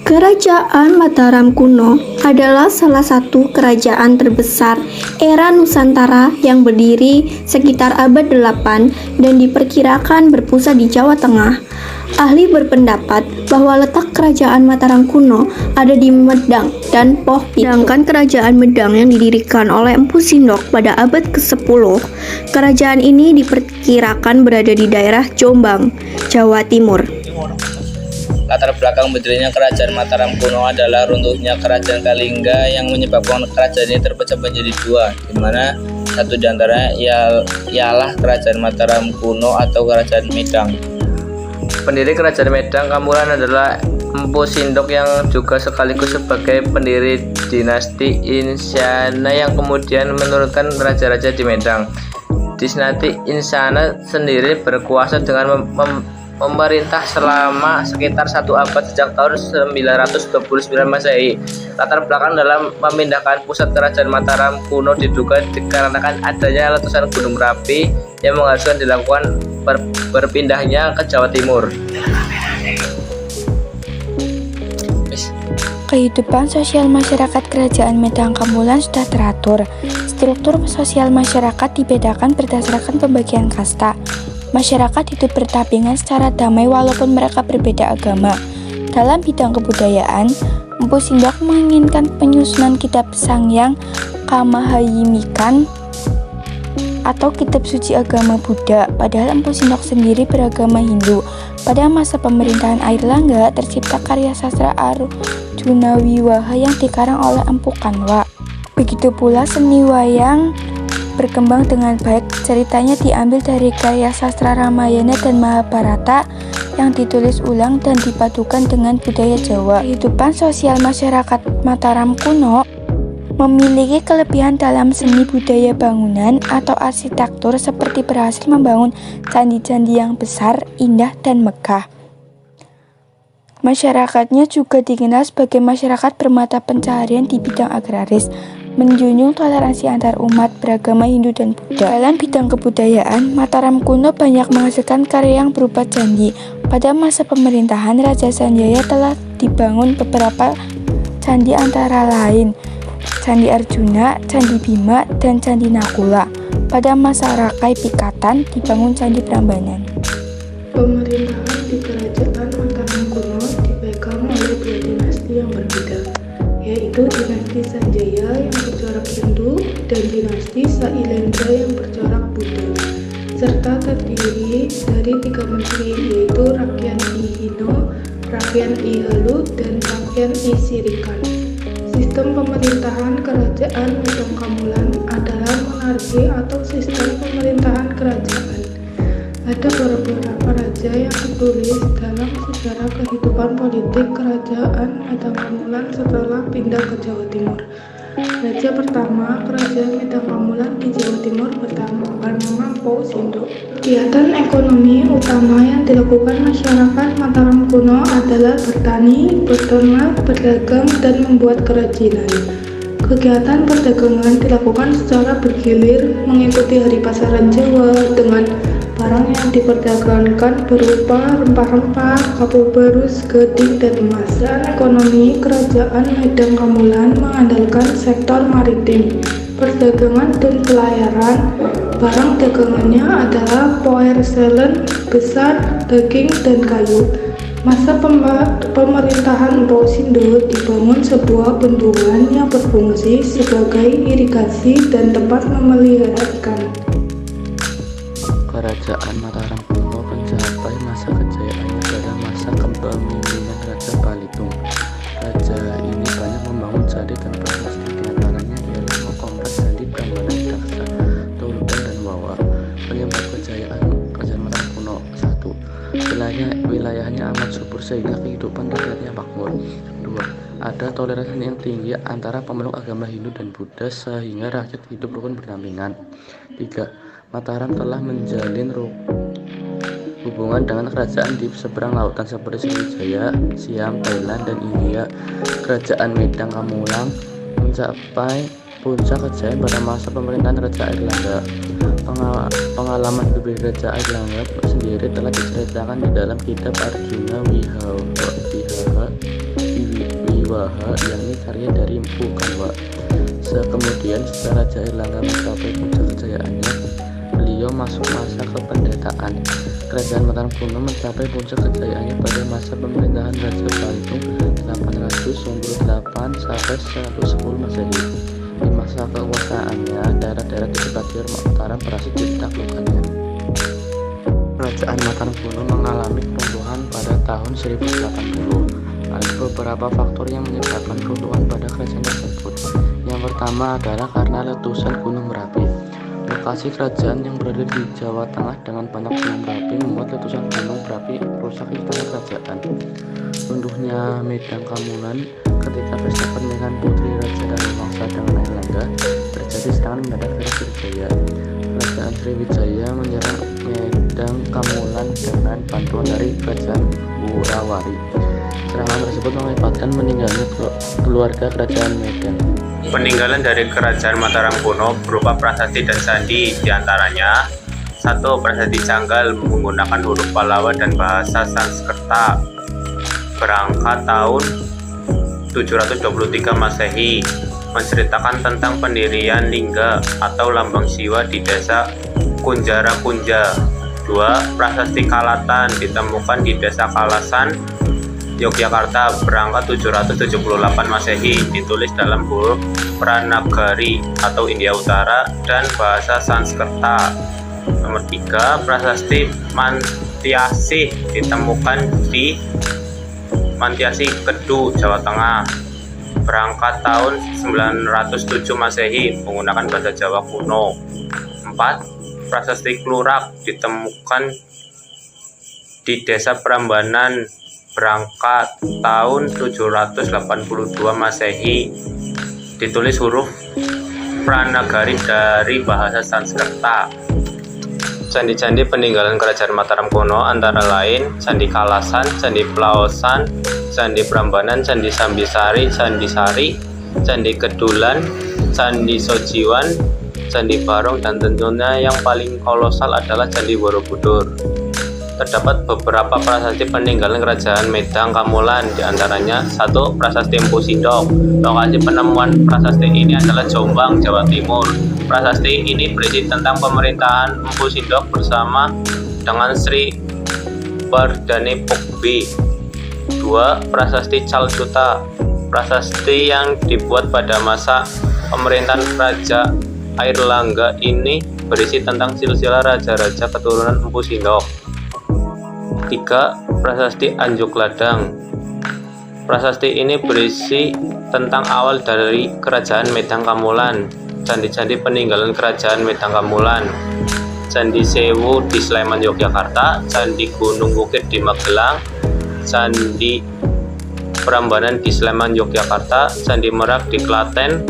Kerajaan Mataram kuno adalah salah satu kerajaan terbesar era Nusantara yang berdiri sekitar abad 8 dan diperkirakan berpusat di Jawa Tengah. Ahli berpendapat bahwa letak kerajaan Mataram kuno ada di Medang dan Poh Pitu. Sedangkan kerajaan Medang yang didirikan oleh Empu Sindok pada abad ke-10, kerajaan ini diperkirakan berada di daerah Jombang, Jawa Timur. Latar belakang berdirinya kerajaan Mataram kuno adalah runtuhnya kerajaan Kalingga yang menyebabkan kerajaan ini terpecah menjadi dua, di mana satu di antaranya ialah kerajaan Mataram kuno atau kerajaan Medang. Pendiri kerajaan Medang Kamulan adalah Empu Sindok yang juga sekaligus sebagai pendiri dinasti Insana yang kemudian menurunkan raja-raja di Medang. Dinasti Insana sendiri berkuasa dengan memerintah selama sekitar 1 abad sejak tahun 929 Masehi. Latar belakang dalam memindahkan pusat kerajaan Mataram kuno diduga dikarenakan adanya letusan Gunung Merapi yang mengharuskan dilakukan berpindahnya ke Jawa Timur. Kehidupan sosial masyarakat kerajaan Medang Kamulan sudah teratur. Struktur sosial masyarakat dibedakan berdasarkan pembagian kasta. Masyarakat hidup berdampingan secara damai walaupun mereka berbeda agama. Dalam bidang kebudayaan, Empu Sindok menginginkan penyusunan kitab Sangyang Kamahayimikan atau kitab suci agama Buddha, padahal Empu Sindok sendiri beragama Hindu. Pada masa pemerintahan Airlangga, tercipta karya sastra Arjuna Wiwaha yang dikarang oleh Empu Kanwa. Begitu pula seni wayang berkembang dengan baik. Ceritanya diambil dari karya sastra Ramayana dan Mahabharata yang ditulis ulang dan dipadukan dengan budaya Jawa. Kehidupan sosial masyarakat Mataram kuno memiliki kelebihan dalam seni budaya bangunan atau arsitektur seperti berhasil membangun candi-candi yang besar, indah, dan megah. Masyarakatnya juga dikenal sebagai masyarakat bermata pencaharian di bidang agraris, menjunjung toleransi antar umat beragama Hindu dan Buddha. Dalam bidang kebudayaan, Mataram kuno banyak menghasilkan karya yang berupa candi. Pada masa pemerintahan Raja Sanjaya telah dibangun beberapa candi antara lain Candi Arjuna, Candi Bima, dan Candi Nakula. Pada masa Rakai Pikatan dibangun Candi Prambanan. Pemerintahan di kerajaan Mataram kuno dipegang oleh 2 dinasti yang berbeda, yaitu dinasti Sanjaya yang bercorak Hindu dan dinasti Sailendra yang bercorak Buddha, serta terdiri dari 3 menteri, yaitu Rakyan I Hino, Rakyan I Halu, dan Rakyan I Sirikan. Sistem pemerintahan kerajaan Medang Kamulan adalah monarki atau sistem pemerintahan kerajaan. Ada beberapa raja yang tertulis dalam sejarah kehidupan politik kerajaan Medang Kamulan setelah pindah ke Jawa Timur. Raja pertama kerajaan Medang Kamulan di Jawa Timur bernama Empu Sindok. Kegiatan ekonomi utama yang dilakukan masyarakat Mataram kuno adalah bertani, beternak, berdagang, dan membuat kerajinan. Kegiatan perdagangan dilakukan secara bergilir mengikuti hari pasaran Jawa dengan barang yang diperdagangkan berupa rempah-rempah, kapur barus, gading, dan emas. Dan ekonomi kerajaan Medang Kamulan mengandalkan sektor maritim, perdagangan, dan pelayaran. Barang dagangannya adalah porselen besar, daging, dan kayu. Masa pemerintahan Empu Sindok dibangun sebuah bendungan yang berfungsi sebagai irigasi dan tempat memelihara ikan. Kerajaan Mataram kuno mencapai masa kejayaannya pada masa kepemimpinan Raja Balitung. Raja ini banyak membangun candi dan prasasti, diantaranya ialah kompleks candi Prambanan, Daksa, Tuludan, dan Wawa. Penyebab kejayaan kerajaan Mataram kuno: 1. Wilayahnya amat subur sehingga kehidupan rakyatnya makmur. 2. Ada toleransi yang tinggi antara pemeluk agama Hindu dan Buddha sehingga rakyat hidup rukun berdampingan. 3. Mataram telah menjalin hubungan dengan kerajaan di seberang lautan seperti Sriwijaya, Siam, Thailand, dan India. Kerajaan Medang Kamulan mencapai puncak kejayaan pada masa pemerintahan Raja Airlangga. Pengalaman hidup Raja Airlangga sendiri telah diceritakan di dalam kitab Arjuna Wiwaha 2H, yakni karya dari Mpu Kanwa. Kemudian setelah Raja Airlangga mencapai puncak kejayaannya, beliau masuk masa kependetaan. Kerajaan Mataram kuno mencapai puncak kejayaannya pada masa pemerintahan Raja Balitung 898 sampai 110 Masehi. Di masa kekuasaannya, daerah-daerah di sekitar Mataram berhasil ditaklukkannya. Kerajaan Mataram kuno mengalami peruntuhan pada tahun 1080. Ada beberapa faktor yang menyebabkan peruntuhan pada kerajaan tersebut. Yang pertama adalah karena letusan Gunung Merapi. Lokasi kerajaan yang berada di Jawa Tengah dengan banyak gunung berapi membuat letusan gunung berapi merusak istana kerajaan. Runtuhnya Medang Kamulan ketika pesta pernikahan putri Raja Danawangsa dengan Airlangga terjadi serangan mendadak dari Sriwijaya. Kerajaan Sriwijaya menyerang Medang Kamulan dengan bantuan dari kerajaan Wurawari. Serangan tersebut mengakibatkan meninggalnya keluarga kerajaan Medan. Peninggalan dari kerajaan Mataram kuno berupa prasasti dan candi, diantaranya 1. Prasasti Canggal menggunakan huruf Pallawa dan bahasa Sanskerta, berangkat tahun 723 Masehi, menceritakan tentang pendirian lingga atau lambang Siwa di desa Kunjara Kunja. 2. Prasasti Kalatan ditemukan di desa Kalasan, Yogyakarta, berangkat 778 Masehi, ditulis dalam huruf Pranagari atau India Utara dan bahasa Sanskerta. Nomor 3, prasasti Mantiasih ditemukan di Mantiasih, Kedu, Jawa Tengah, berangkat tahun 907 Masehi, menggunakan bahasa Jawa kuno. 4, prasasti Klurak ditemukan di Desa Prambanan, berangkat tahun 782 Masehi, ditulis huruf Pranagari dari bahasa Sanskerta. Candi-candi peninggalan kerajaan Mataram kuno antara lain Candi Kalasan, Candi Plaosan, Candi Prambanan, Candi Sambisari, Candi Sari, Candi Kedulan, Candi Sojiwan, Candi Barong, dan tentunya yang paling kolosal adalah Candi Borobudur. Terdapat beberapa prasasti peninggalan kerajaan Medang Kamulan, diantaranya 1. Prasasti Mpu Sindok. Lokasi penemuan prasasti ini adalah Jombang, Jawa Timur. Prasasti ini berisi tentang pemerintahan Mpu Sindok bersama dengan Sri Bardani Pokbi. 2. Prasasti Calcuta. Prasasti yang dibuat pada masa pemerintahan Raja Airlangga ini berisi tentang silsilah raja-raja keturunan Mpu Sindok. 3. Prasasti Anjuk Ladang. Prasasti ini berisi tentang awal dari kerajaan Medang Kamulan, candi-candi peninggalan kerajaan Medang Kamulan, Candi Sewu di Sleman, Yogyakarta, Candi Gunung Bukit di Magelang, Candi Prambanan di Sleman, Yogyakarta, Candi Merak di Klaten,